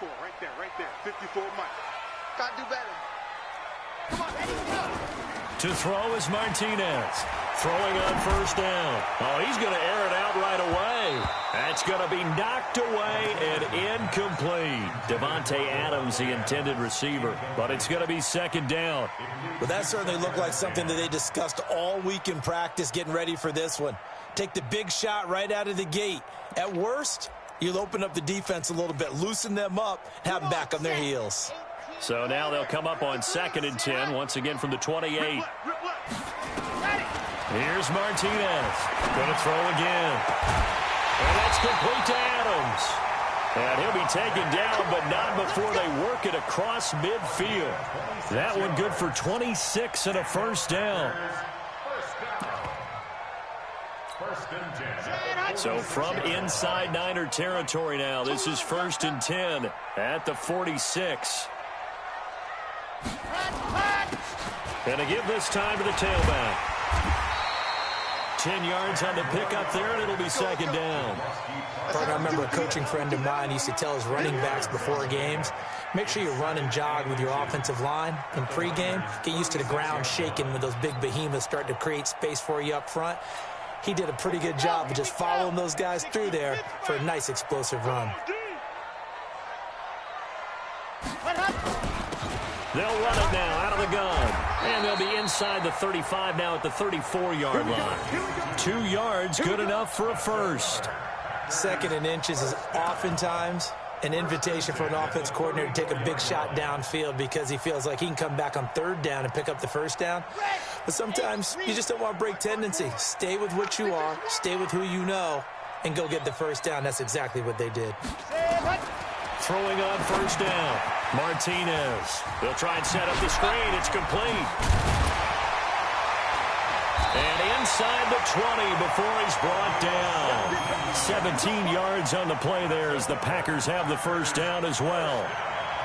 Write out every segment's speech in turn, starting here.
54, right there. 54 Mike. Gotta do better. Come on, ready, go. To throw is Martinez. Throwing on first down. Oh, he's going to air it out right away. That's going to be knocked away and incomplete. Devontae Adams, the intended receiver. But it's going to be second down. Well, that certainly looked like something that they discussed all week in practice getting ready for this one. Take the big shot right out of the gate. At worst, you'll open up the defense a little bit, loosen them up, have them back on their heels. So now they'll come up on 2nd and 10, once again from the 28. Here's Martinez. Going to throw again. And that's complete to Adams. And he'll be taken down, but not before they work it across midfield. That one good for 26 and a first down. So from inside Niner territory now, this is 1st and 10 at the 46. And to give this time to the tailback. 10 yards on the pickup there, and it'll be second down. I remember a coaching friend of mine used to tell his running backs before games, make sure you run and jog with your offensive line in pregame. Get used to the ground shaking when those big behemoths start to create space for you up front. He did a pretty good job of just following those guys through there for a nice explosive run. They'll run it now out of the gun. And they'll be inside the 35 now at the 34-yard line. 2 yards, good enough for a first. 2nd and inches is oftentimes an invitation for an offense coordinator to take a big shot downfield because he feels like he can come back on 3rd down and pick up the first down. But sometimes you just don't want to break tendency. Stay with what you are, stay with who you know, and go get the first down. That's exactly what they did. Throwing on first down. Martinez. They'll try and set up the screen. It's complete. And inside the 20 before he's brought down. 17 yards on the play there as the Packers have the first down as well.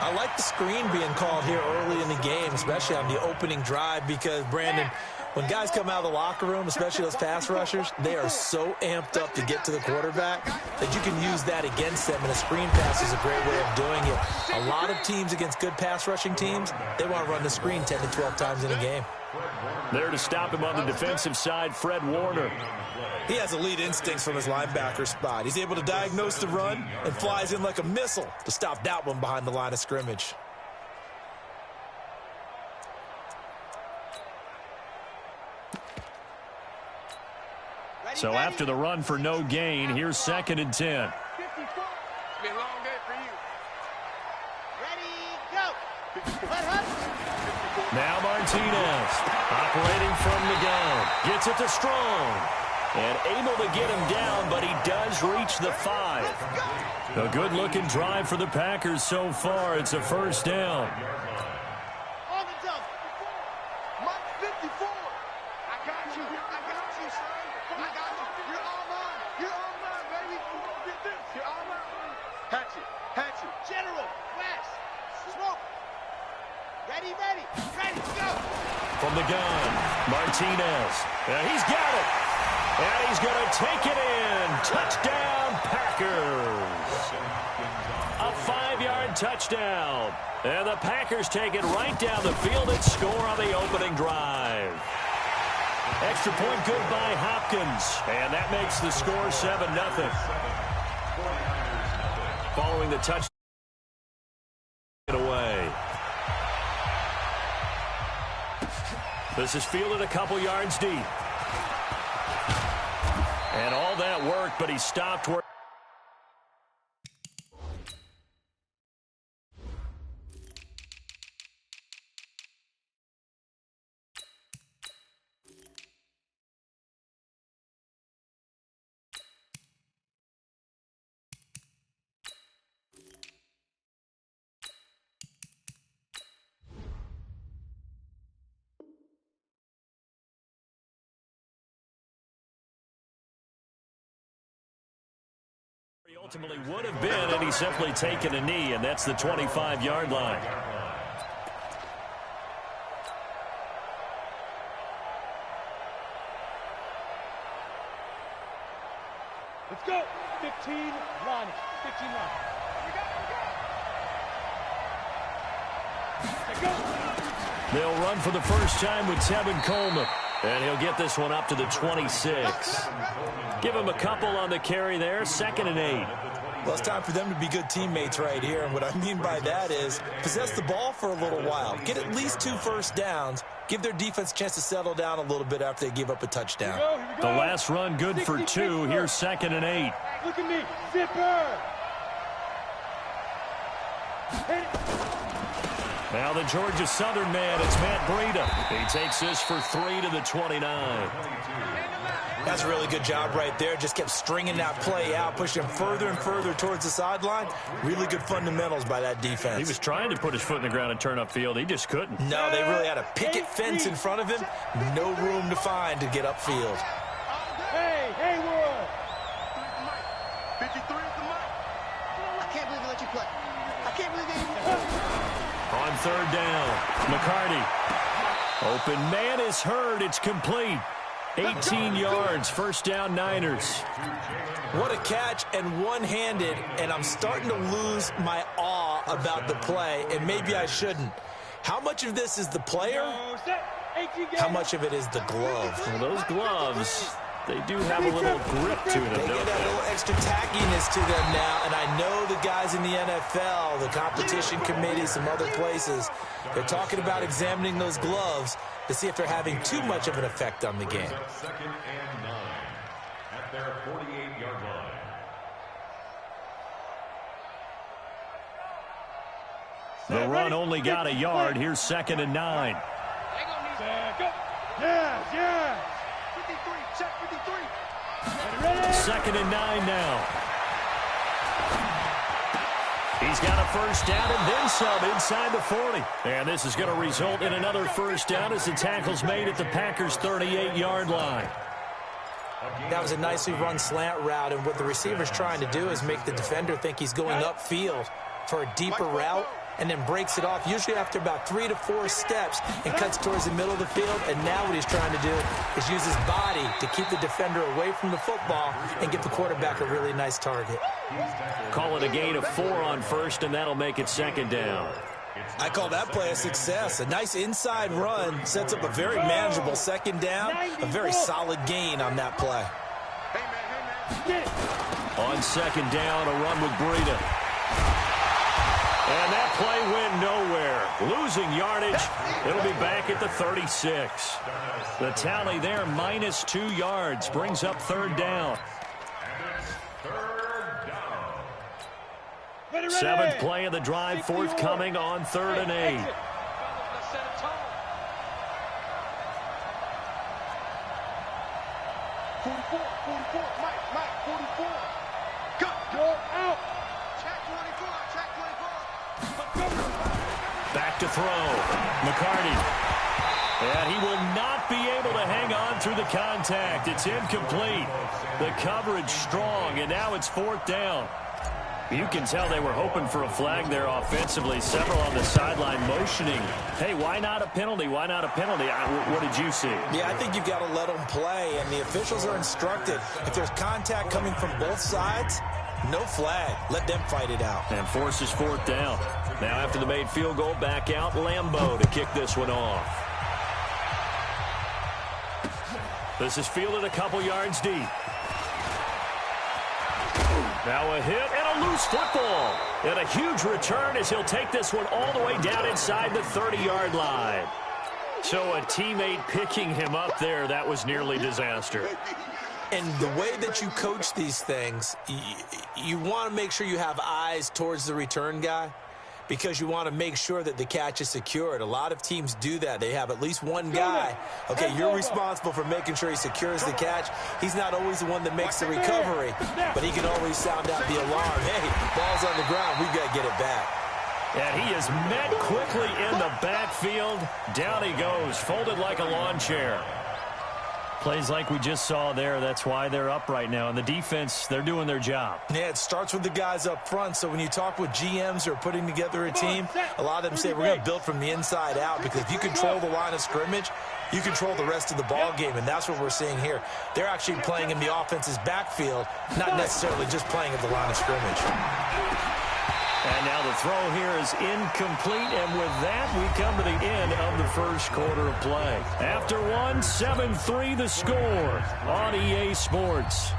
I like the screen being called here early in the game, especially on the opening drive, because, Brandon, when guys come out of the locker room, especially those pass rushers, they are so amped up to get to the quarterback that you can use that against them, and a screen pass is a great way of doing it. A lot of teams against good pass rushing teams, they want to run the screen 10 to 12 times in a game. There to stop him on the defensive side, Fred Warner. He has elite instincts from his linebacker spot. He's able to diagnose the run and flies in like a missile to stop that one behind the line of scrimmage. So after the run for no gain, here's 2nd and 10. It's been a long day for you. Ready, go. Now Martinez operating from the gun. Gets it to Strong. And able to get him down, but he does reach the 5. A good-looking drive for the Packers so far. It's a first down. On the jump. Mark 54. I got you. I got you, son. I got you. You're all mine. You're all mine, baby. Get this. You're all mine. Hatchet. Hatchet. General. West. Smoke. Ready, ready. Ready, go. From the gun, Martinez. He's got it. And he's going to take it in. Touchdown, Packers. A 5-yard touchdown. And the Packers take it right down the field and score on the opening drive. Extra point good by Hopkins. And that makes the score 7-0. Following the touchdown away. This is fielded a couple yards deep. And all that worked, but he stopped where... he ultimately would have been, and he's simply taken a knee, and that's the 25-yard line. Let's go. 15 line. 15 line. They'll run for the first time with Tevin Coleman. And he'll get this one up to the 26. Give him a couple on the carry there. 2nd and 8. Well, it's time for them to be good teammates right here. And what I mean by that is possess the ball for a little while. Get at least 2 first downs. Give their defense a chance to settle down a little bit after they give up a touchdown. Here we go. The last run good for 2. Here's 2nd and 8. Look at me. Zipper. Now the Georgia Southern man, it's Matt Breida. He takes this for 3 to the 29. That's a really good job right there. Just kept stringing that play out, pushing him further and further towards the sideline. Really good fundamentals by that defense. He was trying to put his foot in the ground and turn upfield. He just couldn't. No, they really had a picket fence in front of him. No room to find to get upfield. Hey, Haywood. 53 is the mic. I can't believe they let you play. I can't believe they... On 3rd down, McCarty. Open man is heard. It's complete. 18 yards, 1st down Niners. What a catch, and one-handed, and I'm starting to lose my awe about the play, and maybe I shouldn't. How much of this is the player? How much of it is the glove? Well, those gloves, they do have a little grip to them, They don't get that they? little extra tackiness to them now, and I know the guys in the NFL, the competition committee, some other places, they're talking about examining those gloves to see if they're having too much of an effect on the game. 2nd and 9 at their 48-yard line. The run only got a yard. Here's 2nd and 9. Yes. 53, check 53. 2nd and 9 now. He's got a first down and then some inside the 40. And this is going to result in another first down as the tackle's made at the Packers' 38-yard line. That was a nicely run slant route, and what the receiver's trying to do is make the defender think he's going upfield for a deeper route, and then breaks it off, usually after about 3 to 4 steps, and cuts towards the middle of the field. And now what he's trying to do is use his body to keep the defender away from the football and give the quarterback a really nice target. Call it a gain of 4 on 1st, and that'll make it 2nd down. I call that play a success. A nice inside run sets up a very manageable 2nd down, a very solid gain on that play. On 2nd down, a run with Breida. And that play went nowhere. Losing yardage. It'll be back at the 36. The tally there, -2 yards, brings up 3rd down. 7th play of the drive, forthcoming on 3rd and 8. Mike, 44. Go out. Check 24. Back to throw. McCarty. And he will not be able to hang on through the contact. It's incomplete. The coverage strong, and now it's 4th down. You can tell they were hoping for a flag there offensively. Several on the sideline motioning. Hey, why not a penalty? Why not a penalty? What did you see? Yeah, I think you've got to let them play, and the officials are instructed. If there's contact coming from both sides, no flag. Let them fight it out. And forces 4th down. Now after the made field goal, back out Lambeau to kick this one off. This is fielded a couple yards deep. Now a hit and a loose football. And a huge return as he'll take this one all the way down inside the 30-yard line. So a teammate picking him up there, that was nearly disaster. And the way that you coach these things, you want to make sure you have eyes towards the return guy, because you want to make sure that the catch is secured. A lot of teams do that. They have at least one guy. Okay, you're responsible for making sure he secures the catch. He's not always the one that makes the recovery, but he can always sound out the alarm. Hey, ball's on the ground. We've got to get it back. And he is met quickly in the backfield. Down he goes, folded like a lawn chair. Plays like we just saw there. That's why they're up right now. And the defense, they're doing their job. Yeah, it starts with the guys up front. So when you talk with GMs who are putting together a team, a lot of them say we're going to build from the inside out, because if you control the line of scrimmage, you control the rest of the ball game, and that's what we're seeing here. They're actually playing in the offense's backfield, not necessarily just playing at the line of scrimmage. And now the throw here is incomplete, and with that, we come to the end of the first quarter of play. After one, 7-3 the score on EA Sports.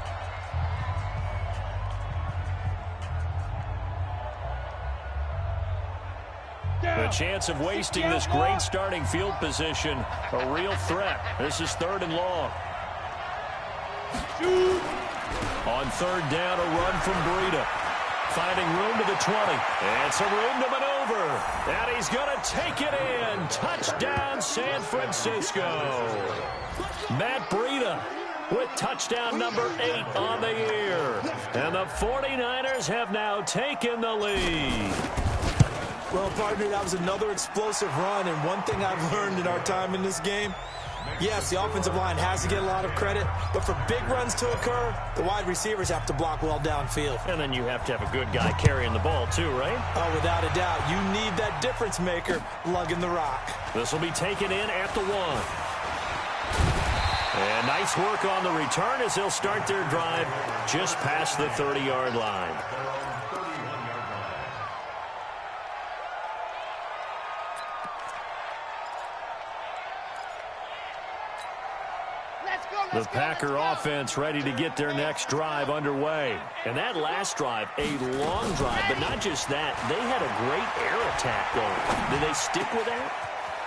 The chance of wasting this great starting field position, a real threat. This is 3rd and long. On 3rd down, a run from Breida. Finding room to the 20. It's a room to maneuver. And he's going to take it in. Touchdown, San Francisco. Matt Breida with touchdown number 8 on the year. And the 49ers have now taken the lead. Well, partner, that was another explosive run, and one thing I've learned in our time in this game, yes, the offensive line has to get a lot of credit, but for big runs to occur, the wide receivers have to block well downfield. And then you have to have a good guy carrying the ball too, right? Oh, without a doubt. You need that difference maker lugging the rock. This will be taken in at the 1. And nice work on the return as they'll start their drive just past the 30-yard line. The Packer offense ready to get their next drive underway. And that last drive, a long drive, but not just that. They had a great air attack going. Did they stick with that?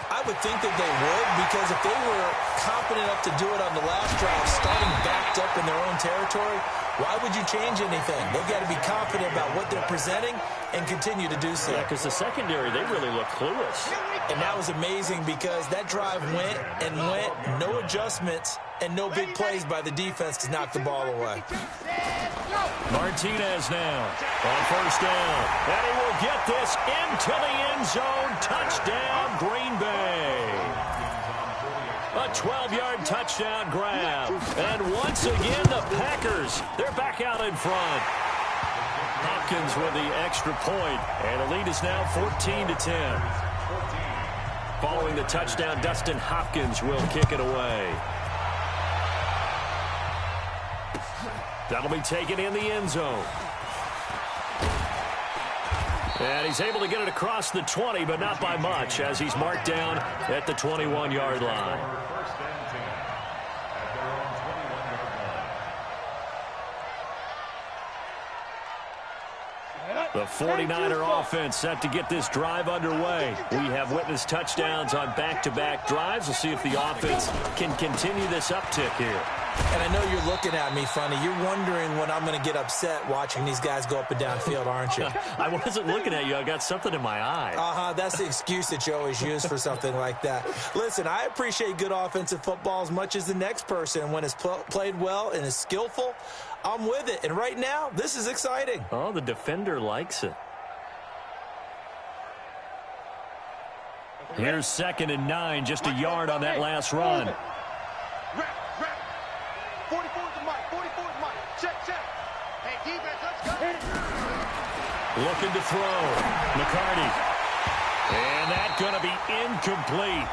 I would think that they would, because if they were confident enough to do it on the last drive, starting backed up in their own territory, why would you change anything? They've got to be confident about what they're presenting and continue to do so. Yeah, because the secondary, they really look clueless. And that was amazing because that drive went and went, no adjustments, and no big plays by the defense to knock the ball away. Martinez now on 1st down. And he will get this into the end zone. Touchdown, Green Bay. A 12-yard touchdown grab. And once again, the Packers, they're back out in front. Hopkins with the extra point. And the lead is now 14-10. Following the touchdown, Dustin Hopkins will kick it away. That'll be taken in the end zone. And he's able to get it across the 20, but not by much, as he's marked down at the 21-yard line. The 49er offense set to get this drive underway. We have witnessed touchdowns on back-to-back drives. We'll see if the offense can continue this uptick here. And I know you're looking at me funny. You're wondering when I'm going to get upset watching these guys go up and down field, aren't you? I wasn't looking at you. I got something in my eye. That's the excuse that you always use for something like that. Listen, I appreciate good offensive football as much as the next person. When it's played well and is skillful, I'm with it. And right now, this is exciting. Oh, the defender likes it. Here's 2nd and 9, just a yard on that last run. 44 to Mike, 44 to Mike. Check. Hey, defense, let's go. Looking to throw. McCarty. And that's going to be incomplete.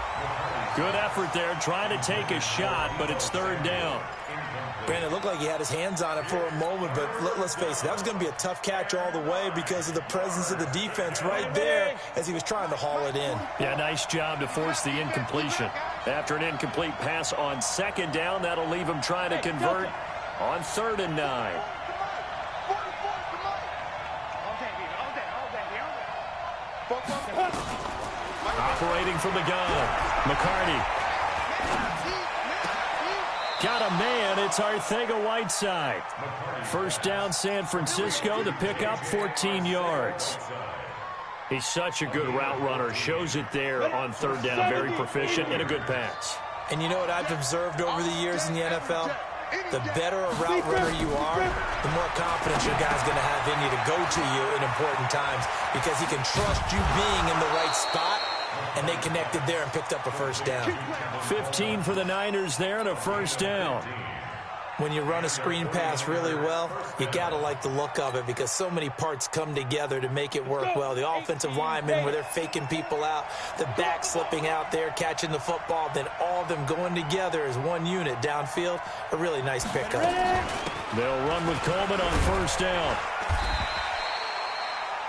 Good effort there, trying to take a shot, but it's 3rd down. Brandon, it looked like he had his hands on it for a moment, but let's face it, that was going to be a tough catch all the way because of the presence of the defense right there as he was trying to haul it in. Yeah, nice job to force the incompletion. After an incomplete pass on 2nd down, that'll leave him trying to convert on 3rd and 9. Operating from the gun, McCarty. Got a man, it's Arcega-Whiteside. 1st down, San Francisco, the pickup, 14 yards. He's such a good route runner, shows it there on 3rd down, very proficient and a good pass. And you know what I've observed over the years in the NFL? The better a route runner you are, the more confidence your guy's going to have in you to go to you in important times because he can trust you being in the right spot, and they connected there and picked up a 1st down. 15 for the Niners there and a 1st down. When you run a screen pass really well, you got to like the look of it because so many parts come together to make it work well. The offensive linemen where they're faking people out, the back slipping out there, catching the football, then all of them going together as one unit downfield. A really nice pickup. They'll run with Coleman on 1st down.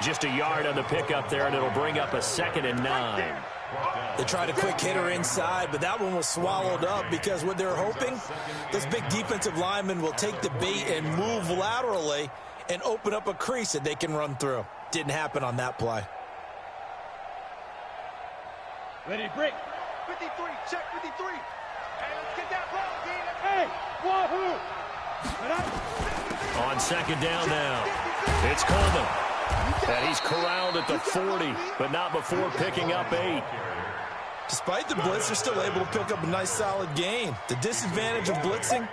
Just a yard on the pickup there, and it'll bring up a 2nd and 9. They tried a quick hitter inside, but that one was swallowed up because what they're hoping, this big defensive lineman will take the bait and move laterally and open up a crease that they can run through. Didn't happen on that play. Ready, break. 53, check 53. Hey, let's get that ball, Dean. Hey, wahoo! On 2nd down now, it's Coleman. And he's corralled at the 40, but not before picking up 8. Despite the blitz, they're still able to pick up a nice, solid gain. The disadvantage of blitzing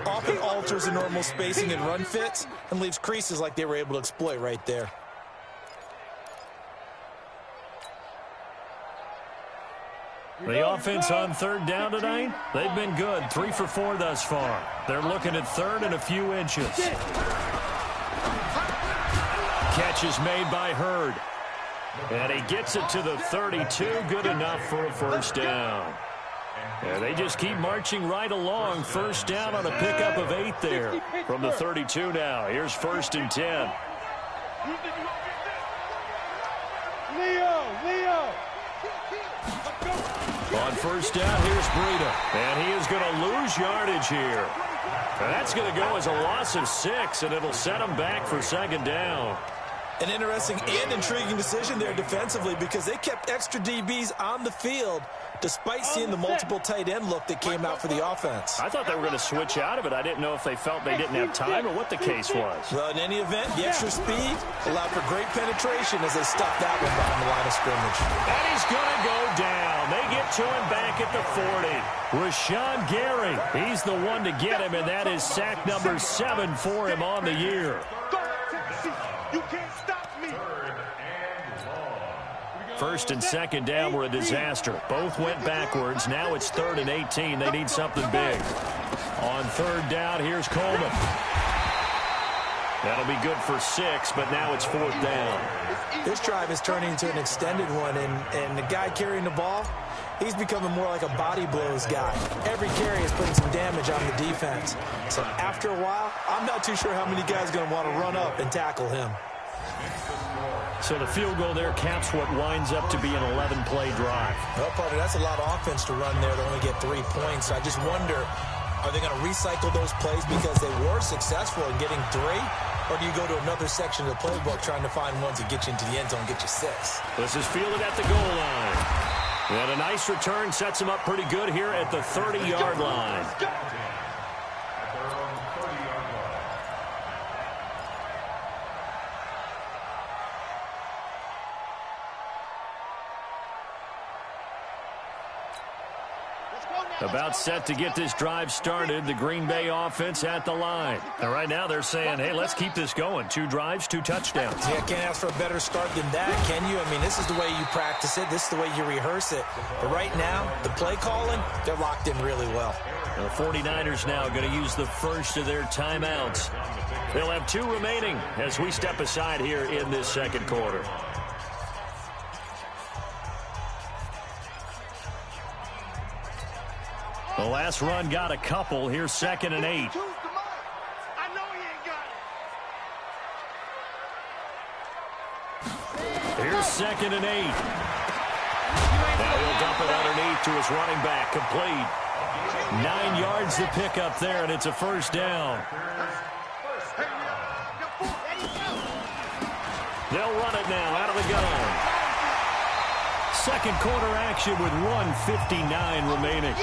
often alters the normal spacing and run fits and leaves creases like they were able to exploit right there. The offense on 3rd down tonight, they've been good. 3 for 4 thus far. They're looking at 3rd and a few inches. Catch is made by Hurd. And he gets it to the 32. Good enough for a 1st down. And they just keep marching right along. 1st down on a pickup of 8 there. From the 32 now. Here's 1st and 10. Leo! On 1st down, here's Breida. And he is going to lose yardage here. And that's going to go as a loss of 6, and it'll set him back for 2nd down. An interesting and intriguing decision there defensively because they kept extra DBs on the field despite seeing the multiple tight end look that came out for the offense. I thought they were going to switch out of it. I didn't know if they felt they didn't have time or what the case was. Well, in any event, the extra speed allowed for great penetration as they stuffed that one behind the line of scrimmage. And he's going to go down. They get to him back at the 40. Rashawn Gary, he's the one to get him, and that is sack number 7 for him on the year. You can't stop me. 1st and 2nd down were a disaster. Both went backwards. Now it's 3rd and 18. They need something big. On 3rd down, here's Coleman. That'll be good for 6, but now it's 4th down. This drive is turning into an extended one, and the guy carrying the ball, he's becoming more like a body blows guy. Every carry is putting some damage on the defense. So after a while, I'm not too sure how many guys are going to want to run up and tackle him. So the field goal there caps what winds up to be an 11-play drive. Well, partner, that's a lot of offense to run there to only get 3 points. I just wonder, are they going to recycle those plays because they were successful in getting 3? Or do you go to another section of the playbook trying to find ones that get you into the end zone and get you 6? This is fielded at the goal line. And a nice return sets him up pretty good here at the 30-yard line. About set to get this drive started. The Green Bay offense at the line. And right now they're saying, hey, let's keep this going. 2 drives, 2 touchdowns. Yeah, can't ask for a better start than that, can you? I mean, this is the way you practice it. This is the way you rehearse it. But right now, the play calling, they're locked in really well. And the 49ers now going to use the first of their timeouts. They'll have 2 remaining as we step aside here in this 2nd quarter. The last run got a couple. Here's 2nd and 8. I know he ain't got it. Here's 2nd and 8. Now he'll dump it underneath to his running back. Complete. 9 yards to pick up there, and it's a 1st down. They'll run it now out of the gun. 2nd quarter action with 1:59 remaining.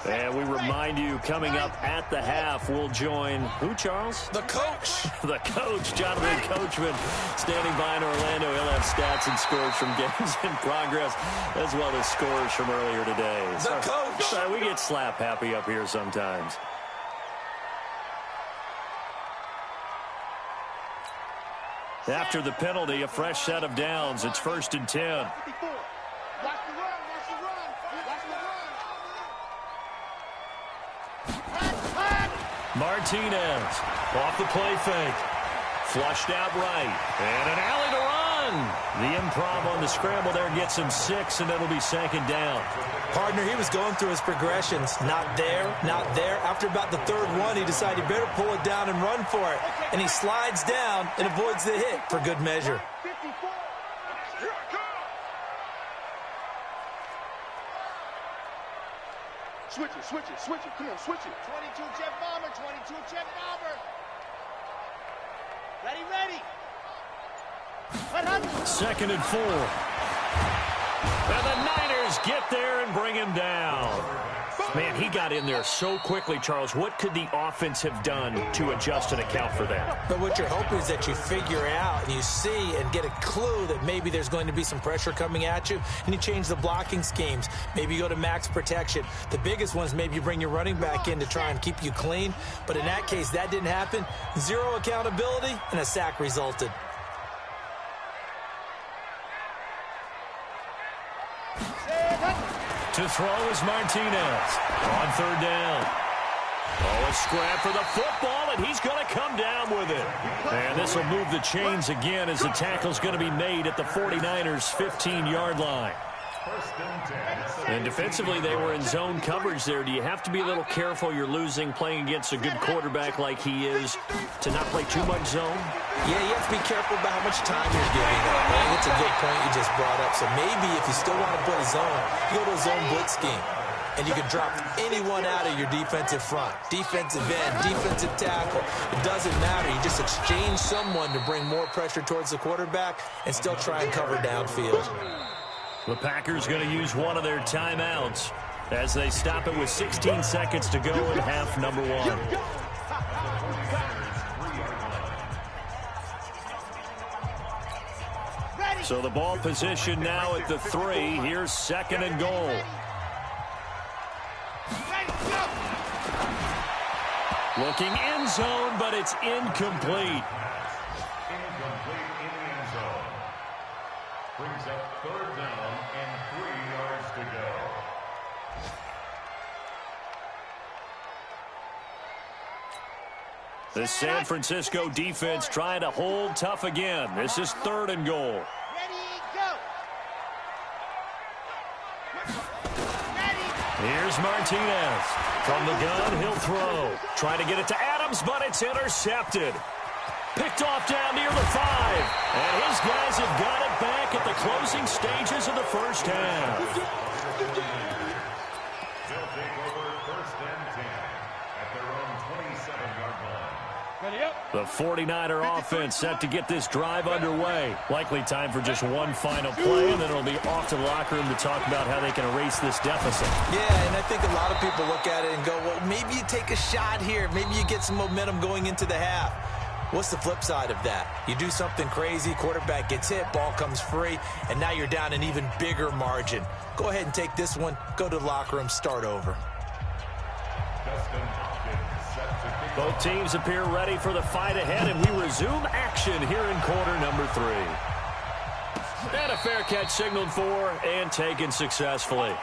And we remind you, coming up at the half, we'll join who, Charles? The coach. The coach, Jonathan Coachman, standing by in Orlando. He'll have stats and scores from games in progress, as well as scores from earlier today. The coach. We get slap happy up here sometimes. After the penalty, a fresh set of downs. It's 1st and 10. Martinez off the play fake. Flushed out right. And an alley to run. again. The improv on the scramble there gets him 6, and it'll be 2nd down. Partner, he was going through his progressions. Not there, not there. After about the 3rd one, he decided he better pull it down and run for it. And he slides down and avoids the hit for good measure. 54. Here I come. Switch it, switch it, switch it. Come on, switch it. 22 jet bomber, 22 jet bomber. Ready, ready. 2nd and 4. And the Niners get there and bring him down. Man, he got in there so quickly, Charles. What could the offense have done to adjust and account for that? But what you're hoping is that you figure out and you see and get a clue that maybe there's going to be some pressure coming at you, and you change the blocking schemes. Maybe you go to max protection. The biggest one is maybe you bring your running back in to try and keep you clean. But in that case, that didn't happen. 0 accountability, and a sack resulted. To throw is Martinez on 3rd down. Oh, a scrap for the football, and he's going to come down with it. And this will move the chains again as the tackle's going to be made at the 49ers' 15-yard line. And defensively, they were in zone coverage there. Do you have to be a little careful you're losing playing against a good quarterback like he is to not play too much zone? Yeah, you have to be careful about how much time you're giving up. I think it's a good point you just brought up. So maybe if you still want to put a zone, you go to a zone blitz scheme. And you can drop anyone out of your defensive front. Defensive end, defensive tackle. It doesn't matter. You just exchange someone to bring more pressure towards the quarterback and still try and cover downfield. The Packers going to use one of their timeouts as they stop it with 16 seconds to go in half number 1. So the ball position now at the 3. Here's 2nd and goal. Looking end zone, but it's incomplete. Incomplete in the end zone. Brings up 3rd down and 3 yards to go. The San Francisco defense trying to hold tough again. This is 3rd and goal. Ready, go. Here's Martinez. From the gun, he'll throw. Trying to get it to Adams, but it's intercepted. Picked off down near the 5. And his guys have got it back at the closing stages of the first half. They'll take over 1st and 10 at their own 27-yard line. The 49er offense set to get this drive underway. Likely time for just one final play, and then it'll be off to the locker room to talk about how they can erase this deficit. Yeah, and I think a lot of people look at it and go, well, maybe you take a shot here. Maybe you get some momentum going into the half. What's the flip side of that? You do something crazy, quarterback gets hit, ball comes free, and now you're down an even bigger margin. Go ahead and take this one, go to the locker room, start over. Both teams appear ready for the fight ahead, and we resume action here in quarter number 3. And a fair catch signaled for and taken successfully.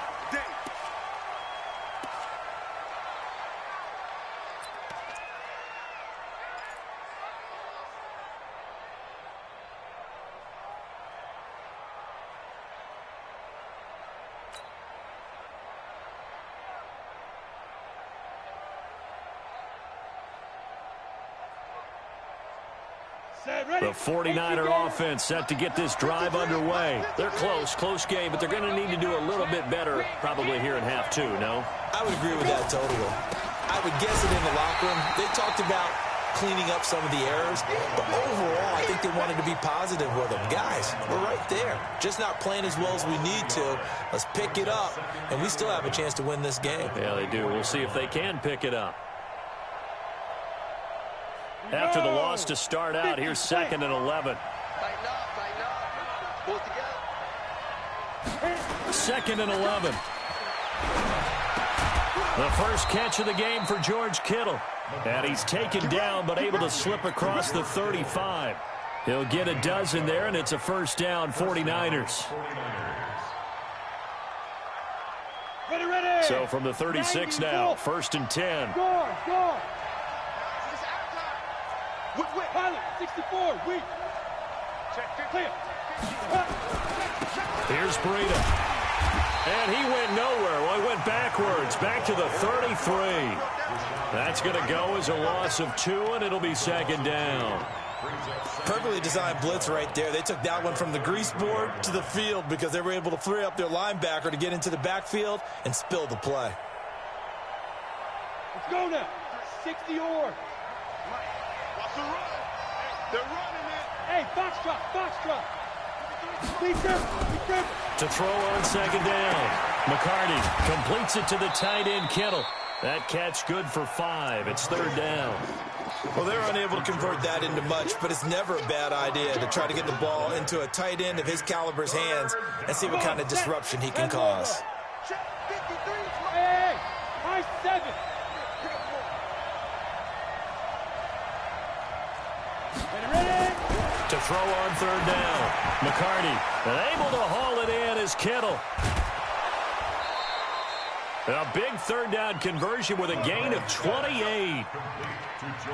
The 49er offense set to get this drive underway. They're close game, but they're going to need to do a little bit better probably here in half 2, no? I would agree with that totally. I would guess it in the locker room. They talked about cleaning up some of the errors, but overall, I think they wanted to be positive with them. Guys, we're right there. Just not playing as well as we need to. Let's pick it up, and we still have a chance to win this game. Yeah, they do. We'll see if they can pick it up. After the loss to start out, here's 2nd and 11. Tighten up. Pull it together. 2nd and 11. The first catch of the game for George Kittle. And he's taken down, but able to slip across the 35. He'll get a dozen there, and it's a first down, 49ers. Ready. So from the 36 now, 1st and 10. Score. Pilot, 64, weak. Check, clear. Here's Breida. And he went nowhere. Well, he went backwards, back to the 33. That's going to go as a loss of 2, and it'll be second down. Perfectly designed blitz right there. They took that one from the grease board to the field because they were able to free up their linebacker to get into the backfield and spill the play. Let's go now. 60 or. Watch the run. They're running it. Hey, box drop. Be careful. To throw on second down. McCarty completes it to the tight end, Kittle. That catch good for 5. It's third down. Well, they're unable to convert that into much, but it's never a bad idea to try to get the ball into a tight end of his caliber's hands and see what kind of disruption he can cause. Hey, high 7. Ready? To throw on third down. McCarty able to haul it in as Kittle. A big third down conversion with a gain of 28.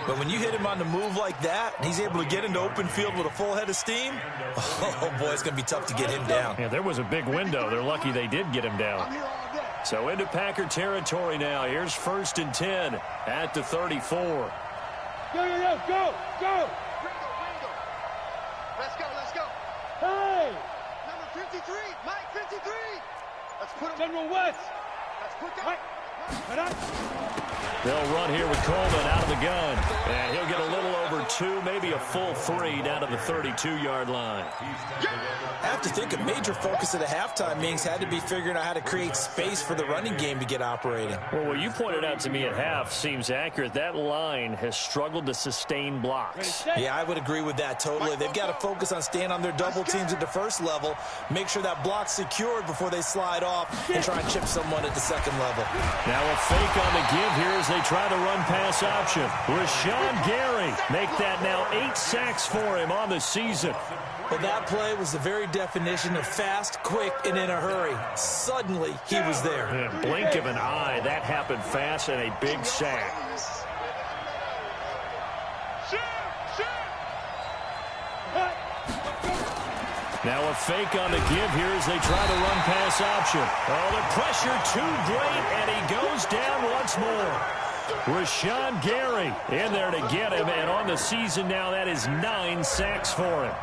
But when you hit him on the move like that, and he's able to get into open field with a full head of steam, oh boy, it's going to be tough to get him down. Yeah, there was a big window. They're lucky they did get him down. So into Packer territory now. Here's 1st and 10 at the 34. Go. Let's go. Hey! Number 53, Mike 53. Let's put him. General West. Let's put that. They'll run here with Coleman out of the gun. And he'll get a little over 2, maybe a full 3 down to the 32-yard line. I have to think a major focus of the halftime meetings had to be figuring out how to create space for the running game to get operating. Well, what you pointed out to me at half seems accurate. That line has struggled to sustain blocks. Yeah, I would agree with that totally. They've got to focus on staying on their double teams at the first level, make sure that block's secured before they slide off and try and chip someone at the second level. Now a fake on the give here as they try to run pass option. Rashawn Gary make that now 8 sacks for him on the season. Well, that play was the very definition of fast, quick, and in a hurry. Suddenly, he was there. In a blink of an eye, that happened fast and a big sack. Now a fake on the give here as they try to run pass option. Oh, the pressure too great, and he goes down once more. Rashawn Gary in there to get him, and on the season now, that is 9 sacks for him.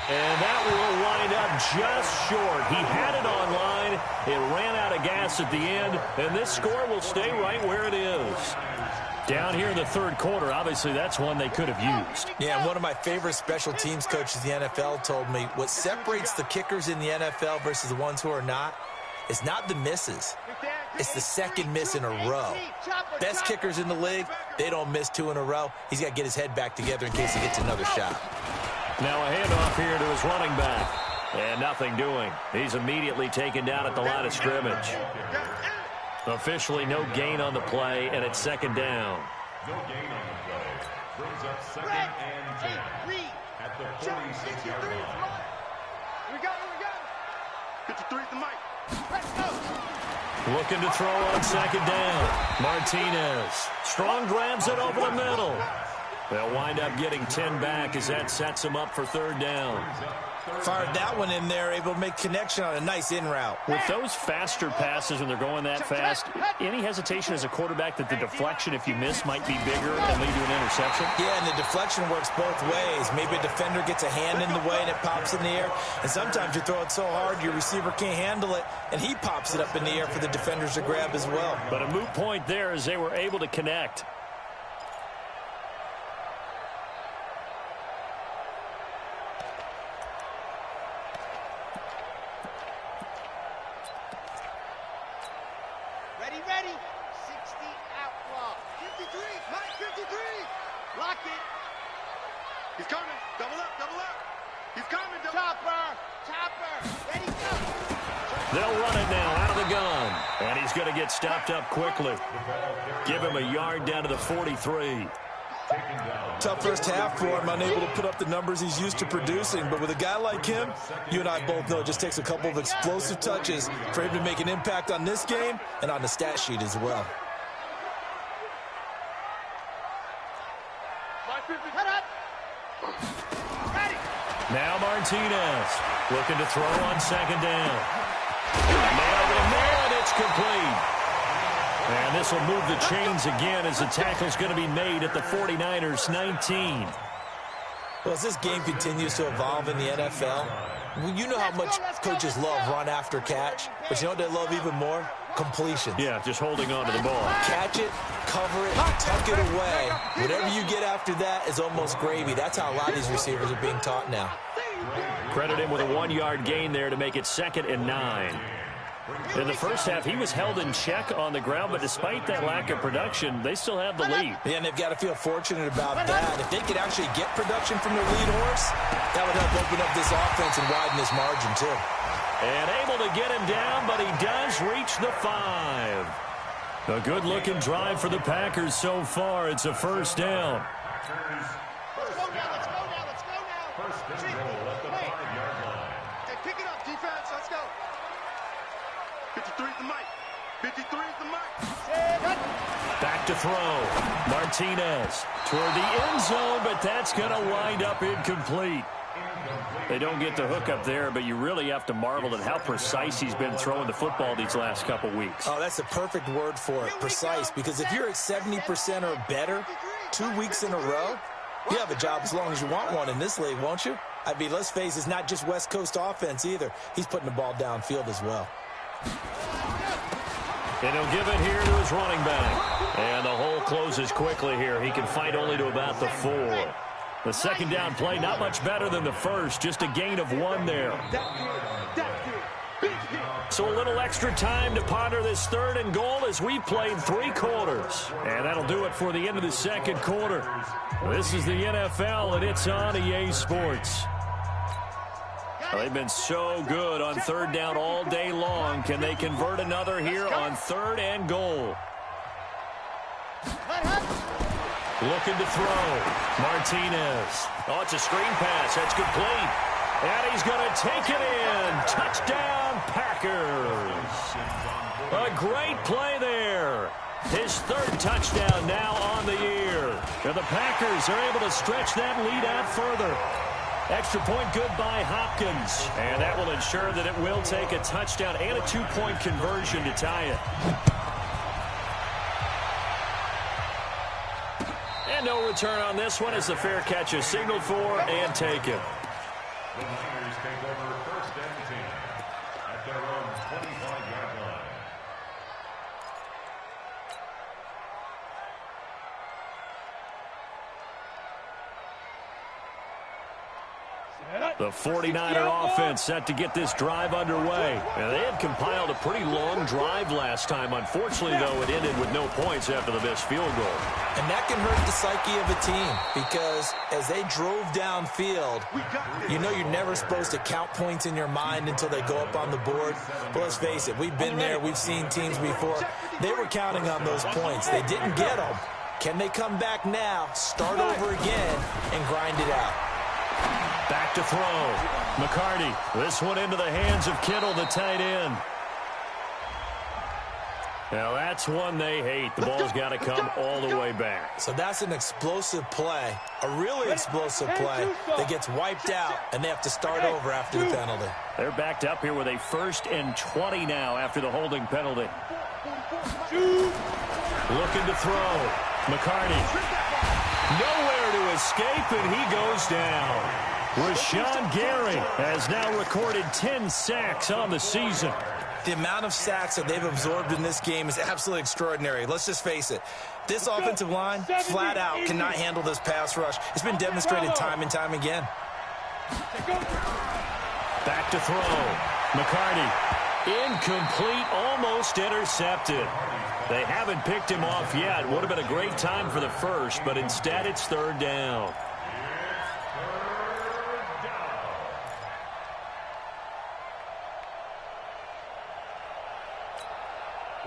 And that will wind up just short. He had it on line. It ran out of gas at the end, and this score will stay right where it is. Down here in the third quarter, obviously that's one they could have used. Yeah, and one of my favorite special teams coaches in the NFL told me what separates the kickers in the NFL versus the ones who are not is not the misses. It's the second miss in a row. Best kickers in the league, they don't miss 2 in a row. He's got to get his head back together in case he gets another shot. Now a handoff here to his running back. And nothing doing. He's immediately taken down at the line of scrimmage. Officially no gain on the play, and it's second down. No gain on the play. Brings up 2nd and 10 at the 46-yard line. We got it. 53 at the mic. Let's go. Looking to throw on second down. Martinez. Strong grabs it over the middle. They'll wind up getting 10 back as that sets them up for third down. Fired that one in there, able to make connection on a nice in route. With those faster passes when they're going that fast, any hesitation as a quarterback that the deflection, if you miss, might be bigger and lead to an interception? Yeah, and the deflection works both ways. Maybe a defender gets a hand in the way and it pops in the air. And sometimes you throw it so hard your receiver can't handle it, and he pops it up in the air for the defenders to grab as well. But a moot point there as they were able to connect. Ready. 60 outlaw. 53. Mike 53. Lock it. He's coming. Double up. He's coming. Chopper. Ready, go. They'll run it now out of the gun. And he's going to get stopped up quickly. Give him a yard down to the 43. Tough first half for him, unable to put up the numbers he's used to producing. But with a guy like him, you and I both know it just takes a couple of explosive touches for him to make an impact on this game and on the stat sheet as well. Martinez looking to throw on second down. Nailed it there, and it's complete. And this will move the chains again as the tackle's going to be made at the 49ers 19. Well, as this game continues to evolve in the NFL, you know how much coaches love run after catch, but you know what they love even more? Completions. Yeah, just holding on to the ball. Catch it, cover it, tuck it away. Whatever you get after that is almost gravy. That's how a lot of these receivers are being taught now. Credit him with a 1-yard gain there to make it 2nd and 9. In the first half, he was held in check on the ground, but despite that lack of production, they still have the lead. Yeah, and they've got to feel fortunate about that. If they could actually get production from their lead horse, that would help open up this offense and widen this margin, too. And able to get him down, but he does reach the 5. A good-looking drive for the Packers so far. It's a first down. Let's go now. First and goal at the 5-yard line. Hey, pick it up, defense. Let's go. 53 is the mic. 53 is the mic. Back to throw. Martinez toward the end zone, but that's going to wind up incomplete. They don't get the hook up there, but you really have to marvel at how precise he's been throwing the football these last couple weeks. Oh, that's the perfect word for it, precise, because if you're at 70% or better 2 weeks in a row, you have a job as long as you want one in this league, won't you? I mean, let's face it, it's not just West Coast offense either. He's putting the ball downfield as well. And he'll give it here to his running back. And the hole closes quickly here. He can fight only to about the 4. The second down play, not much better than the first. Just a gain of 1 there. So a little extra time to ponder this 3rd and goal as we played 3 quarters. And that'll do it for the end of the second quarter. This is the NFL, and it's on EA Sports. Well, they've been so good on 3rd down all day long. Can they convert another here on 3rd and goal? Looking to throw. Martinez. Oh, it's a screen pass. That's complete. And he's going to take it in. Touchdown, Packers. A great play there. His 3rd touchdown now on the year. And the Packers are able to stretch that lead out further. Extra point good by Hopkins. And that will ensure that it will take a touchdown and a 2-point conversion to tie it. And no return on this one as the fair catch is signaled for and taken. The Niners take over 1st and 10 at their own 25-yard line. The 49er offense set to get this drive underway. And they had compiled a pretty long drive last time. Unfortunately, though, it ended with no points after the missed field goal. And that can hurt the psyche of a team because as they drove downfield, you know you're never supposed to count points in your mind until they go up on the board. But let's face it, we've been there. We've seen teams before. They were counting on those points. They didn't get them. Can they come back now, start over again, and grind it out? Back to throw. McCarty. This one into the hands of Kittle, the tight end. Now that's one they hate. The ball's got to come all the way back. So that's an explosive play, a really explosive play that gets wiped out, and they have to start over after the penalty. They're backed up here with a 1st and 20 now after the holding penalty. Looking to throw. McCarty. Nowhere to escape, and he goes down. Rashawn Gary has now recorded 10 sacks on the season. The amount of sacks that they've absorbed in this game is absolutely extraordinary. Let's just face it. This offensive line, flat out, cannot handle this pass rush. It's been demonstrated time and time again. Back to throw. McCarty. Incomplete, almost intercepted. They haven't picked him off yet. Would have been a great time for the first, but instead it's 3rd down.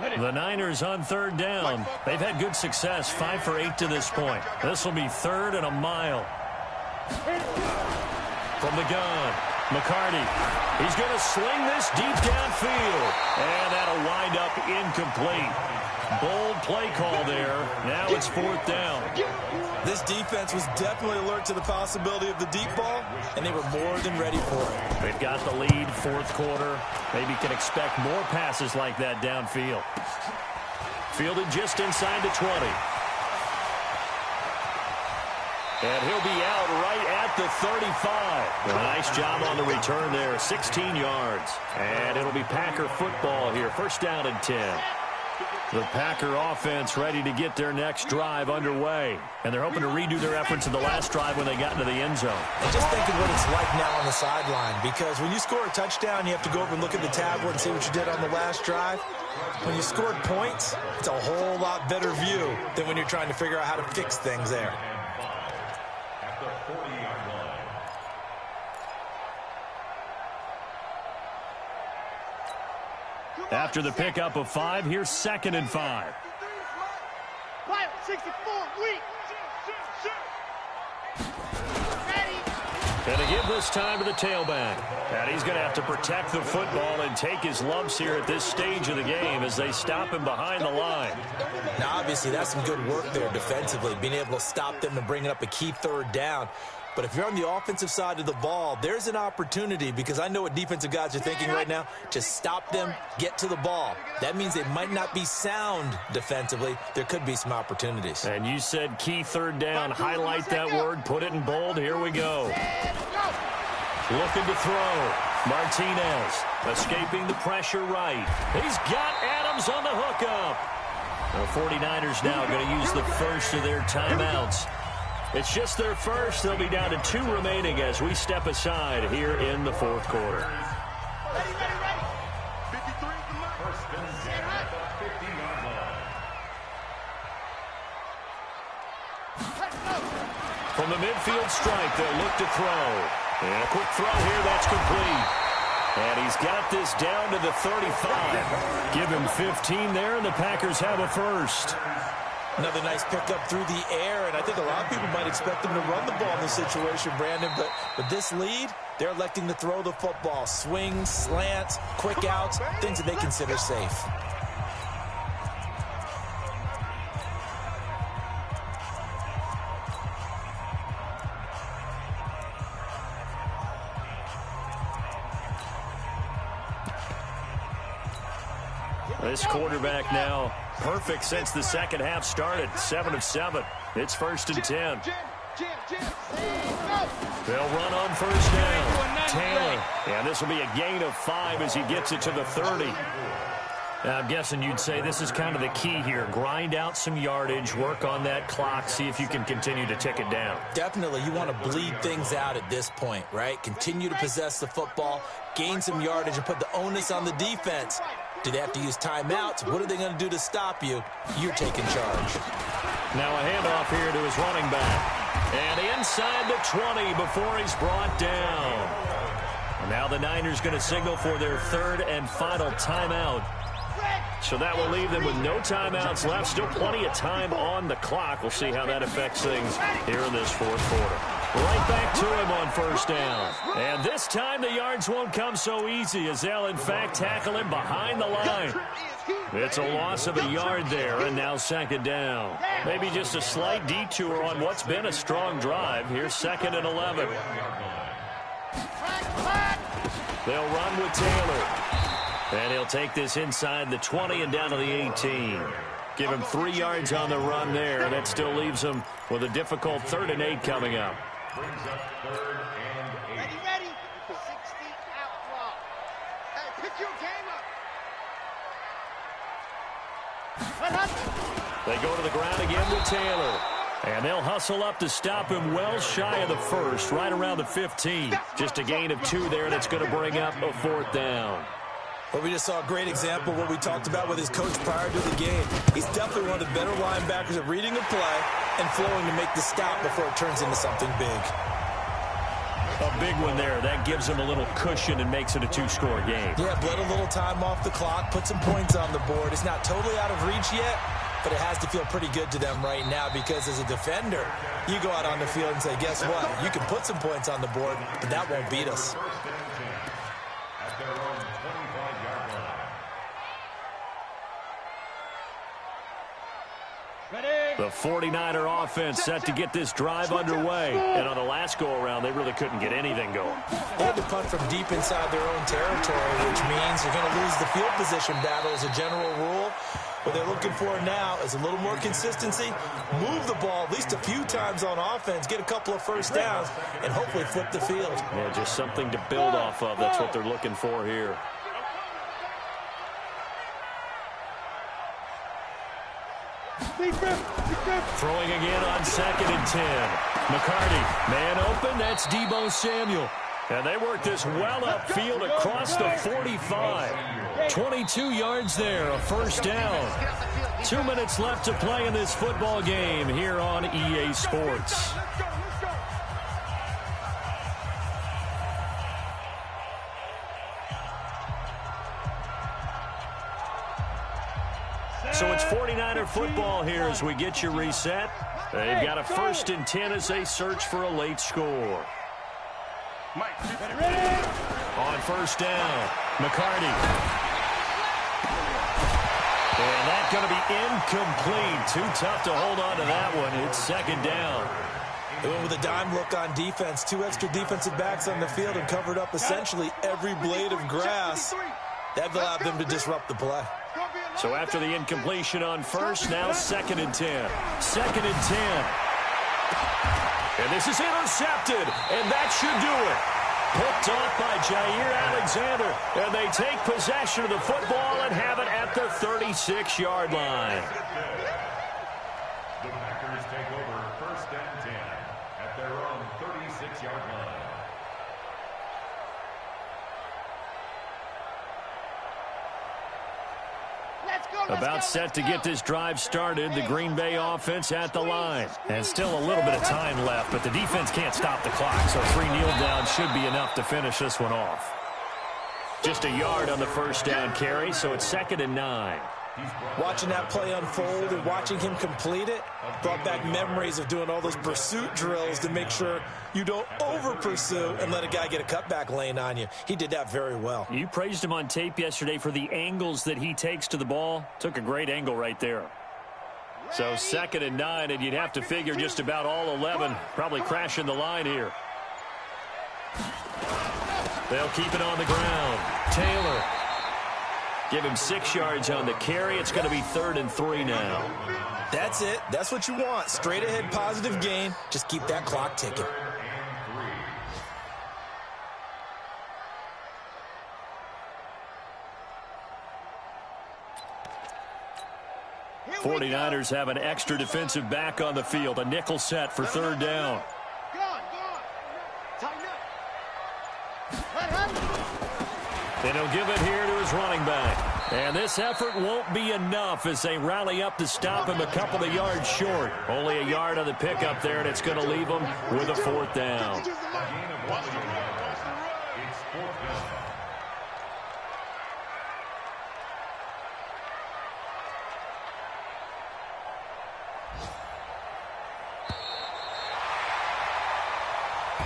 The Niners on 3rd down. They've had good success, 5 for 8 to this point. This will be 3rd and a mile. From the gun, McCarty, he's going to sling this deep downfield. And that'll wind up incomplete. Bold play call there. Now it's 4th down. This defense was definitely alert to the possibility of the deep ball, and they were more than ready for it. They've got the lead, 4th quarter. Maybe can expect more passes like that downfield. Fielded just inside the 20. And he'll be out right at the 35. A nice job on the return there, 16 yards. And it'll be Packer football here, 1st down and 10. The Packer offense ready to get their next drive underway. And they're hoping to redo their efforts in the last drive when they got into the end zone. And just thinking what it's like now on the sideline, because when you score a touchdown, you have to go over and look at the tablet and see what you did on the last drive. When you scored points, it's a whole lot better view than when you're trying to figure out how to fix things there. At the 40-yard line. After the pickup of 5, here's 2nd and 5. 64, weak. And to give this time to the tailback. And he's going to have to protect the football and take his lumps here at this stage of the game as they stop him behind the line. Now, obviously, that's some good work there defensively, being able to stop them and bring up a key 3rd down. But if you're on the offensive side of the ball, there's an opportunity, because I know what defensive guys are thinking right now, to stop them, get to the ball. That means they might not be sound defensively. There could be some opportunities. And you said key 3rd down. Highlight that word. Put it in bold. Here we go. Looking to throw. Martinez escaping the pressure right. He's got Adams on the hookup. The 49ers now going to use the first of their timeouts. It's just their first. They'll be down to 2 remaining as we step aside here in the 4th quarter. Ready. 53 is the mark. 1st and 10 at the 50-yard line. From the midfield strike, they'll look to throw. And a quick throw here, that's complete. And he's got this down to the 35. Give him 15 there, and the Packers have a first. Another nice pickup through the air, and I think a lot of people might expect them to run the ball in this situation, Brandon, but with this lead, they're electing to throw the football. Swings, slants, quick outs, things that they consider safe. This quarterback now perfect since the second half started. 7 of 7. It's 1st and 10. They'll run on 1st down. Taylor. And this will be a gain of 5 as he gets it to the 30. Now, I'm guessing you'd say this is kind of the key here. Grind out some yardage, work on that clock, see if you can continue to tick it down. Definitely, you want to bleed things out at this point, right? Continue to possess the football, gain some yardage, and put the onus on the defense. Do they have to use timeouts? What are they going to do to stop you? You're taking charge. Now a handoff here to his running back. And inside the 20 before he's brought down. And now the Niners going to signal for their 3rd and final timeout. So that will leave them with no timeouts left. Still plenty of time on the clock. We'll see how that affects things here in this 4th quarter. Right back to him on 1st down. And this time the yards won't come so easy as they'll, in fact, tackle him behind the line. It's a loss of a yard there, and now 2nd down. Maybe just a slight detour on what's been a strong drive. Here's 2nd and 11. They'll run with Taylor. And he'll take this inside the 20 and down to the 18. Give him 3 yards on the run there. That still leaves him with a difficult 3rd and 8 coming up. Brings up 3rd and 8. Ready. 60 out block. Hey, pick your game up. They go to the ground again with Taylor. And they'll hustle up to stop him well shy of the 1st, right around the 15. Just a gain of 2 there, and it's going to bring up a 4th down. Well, we just saw a great example of what we talked about with his coach prior to the game. He's definitely one of the better linebackers at reading a play and flowing to make the stop before it turns into something big. A big one there. That gives him a little cushion and makes it a 2-score game. Yeah, bled a little time off the clock, put some points on the board. It's not totally out of reach yet, but it has to feel pretty good to them right now because as a defender, you go out on the field and say, guess what? You can put some points on the board, but that won't beat us. The 49er offense set to get this drive underway. And on the last go-around, they really couldn't get anything going. They had to punt from deep inside their own territory, which means you're going to lose the field position battle as a general rule. What they're looking for now is a little more consistency, move the ball at least a few times on offense, get a couple of first downs, and hopefully flip the field. Yeah, just something to build off of. That's what they're looking for here. Throwing again on 2nd and 10. McCarty, man open, that's Deebo Samuel. And they work this well upfield across the 45. 22 yards there, a first down. 2 minutes left to play in this football game here on EA Sports. So it's 49er football here as we get you reset. They've got a 1st and 10 as they search for a late score. On 1st down, McCarty. And that's going to be incomplete. Too tough to hold on to that one. It's 2nd down. They went with a dime look on defense. 2 extra defensive backs on the field and covered up essentially every blade of grass. That allowed them to disrupt the play. So after the incompletion on 1st, now 2nd and 10. 2nd and 10. And this is intercepted, and that should do it. Picked off by Jair Alexander, and they take possession of the football and have it at the 36-yard line. The Packers take over 1st and 10 at their own 36-yard line. About set to get this drive started. The Green Bay offense at the line. And still a little bit of time left, but the defense can't stop the clock, so 3 kneel downs should be enough to finish this one off. Just a yard on the 1st down carry, so it's 2nd and 9. Watching that play unfold and watching him complete it brought back memories of doing all those pursuit drills to make sure you don't over-pursue and let a guy get a cutback lane on you. He did that very well. You praised him on tape yesterday for the angles that he takes to the ball. Took a great angle right there. So 2nd and 9, and you'd have to figure just about all 11 probably crashing the line here. They'll keep it on the ground. Taylor. Give him 6 yards on the carry. It's going to be 3rd and 3 now. That's it. That's what you want. Straight ahead positive gain. Just keep that clock ticking. 49ers have an extra defensive back on the field. A nickel set for 3rd down. And he'll give it here to his running back. And this effort won't be enough as they rally up to stop him a couple of yards short. Only a yard on the pickup there, and it's going to leave him with a 4th down.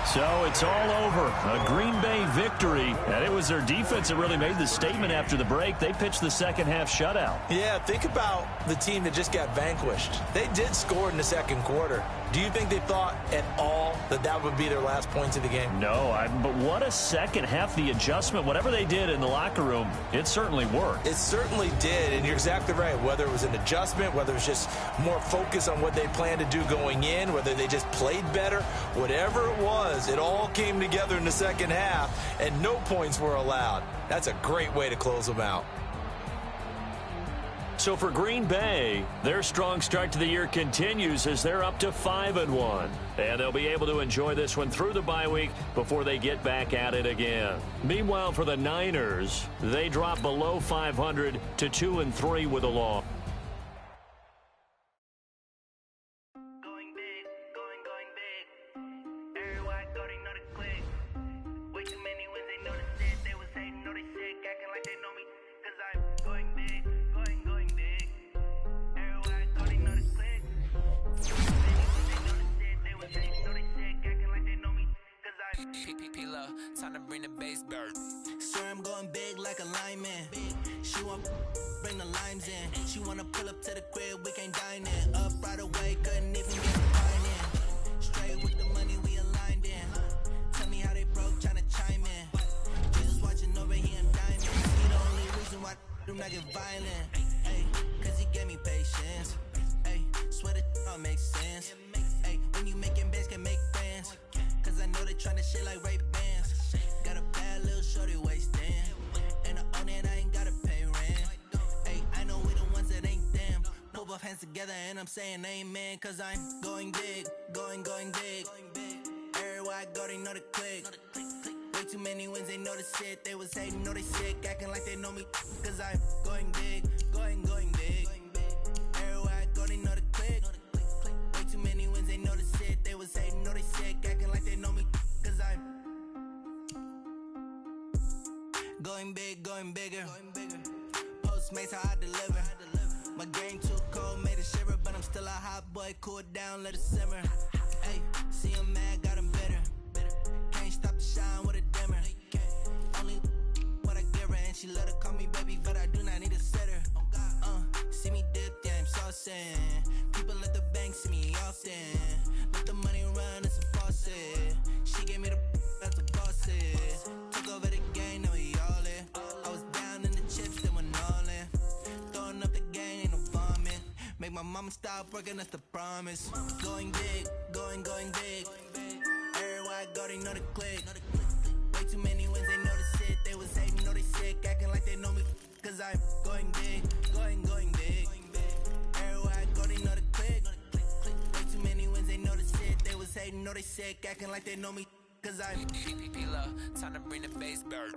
So it's all over. A Green Bay victory. And it was their defense that really made the statement after the break. They pitched the second half shutout. Yeah, think about the team that just got vanquished. They did score in the 2nd quarter. Do you think they thought at all that that would be their last points of the game? No, but what a second half. The adjustment, whatever they did in the locker room, it certainly worked. It certainly did, and you're exactly right. Whether it was an adjustment, whether it was just more focus on what they planned to do going in, whether they just played better, whatever it was, it all came together in the second half, and no points were allowed. That's a great way to close them out. So for Green Bay, their strong start to the year continues as they're up to 5-1. And they'll be able to enjoy this one through the bye week before they get back at it again. Meanwhile, for the Niners, they drop below 500 to 2-3 with a loss. Time to bring the bass bird. Swear I'm going big like a lineman. She want bring the limes in. She wanna pull up to the crib, we can't dine in. Up off right away, couldn't even get a line in. Straight with the money we aligned in. Tell me how they broke, tryna chime in. Jesus watching over, he in diamonds. He the only reason why do not get violent. Ay, cause he gave me patience. Ay, swear that all makes sense. Ay, when you making bands, can make friends. Cause I know they tryna shit like Ray-Bans. Got a bad little shorty wasting. And I own it, I ain't gotta pay rent. Ay, I know we the ones that ain't them. Pull both hands together and I'm saying amen. Cause I'm going big, going big. Everywhere I go, they know the click. Way too many wins, they know the shit. They was hating, know they sick, acting like they know me. Cause I'm going big, going big. Everywhere I go, they know the click. Way too many wins, they know the shit. They was hating, know they sick, acting like they know me. Cause I'm going big, going bigger. Postmates, how I deliver. My game too cold, made it shiver. But I'm still a hot boy, cool it down, let it simmer. Hey, see him mad, got him bitter. Can't stop the shine with a dimmer. Only what I give her, and she let her call me baby, but I do not need a sitter. See me dip, yeah, I'm saucing. People at the bank see me often. Let the money run, it's a faucet. She gave me the that's a boss is. Took over the game, now we all in. I was down in the chips, then went all in. Throwing up the game, ain't no vomit. Make my mama stop working, that's the promise. Going big, going big. Everywhere I go, they know the click. Way too many wins, they know the shit. They was hating, know they sick, acting like they know me. Cause I'm going big, going big. Everywhere I go, they know the click. Way too many wins, they know the shit. They was hating, know they sick, acting like they know me. Cause I'm P-Love, time to bring the bass bird.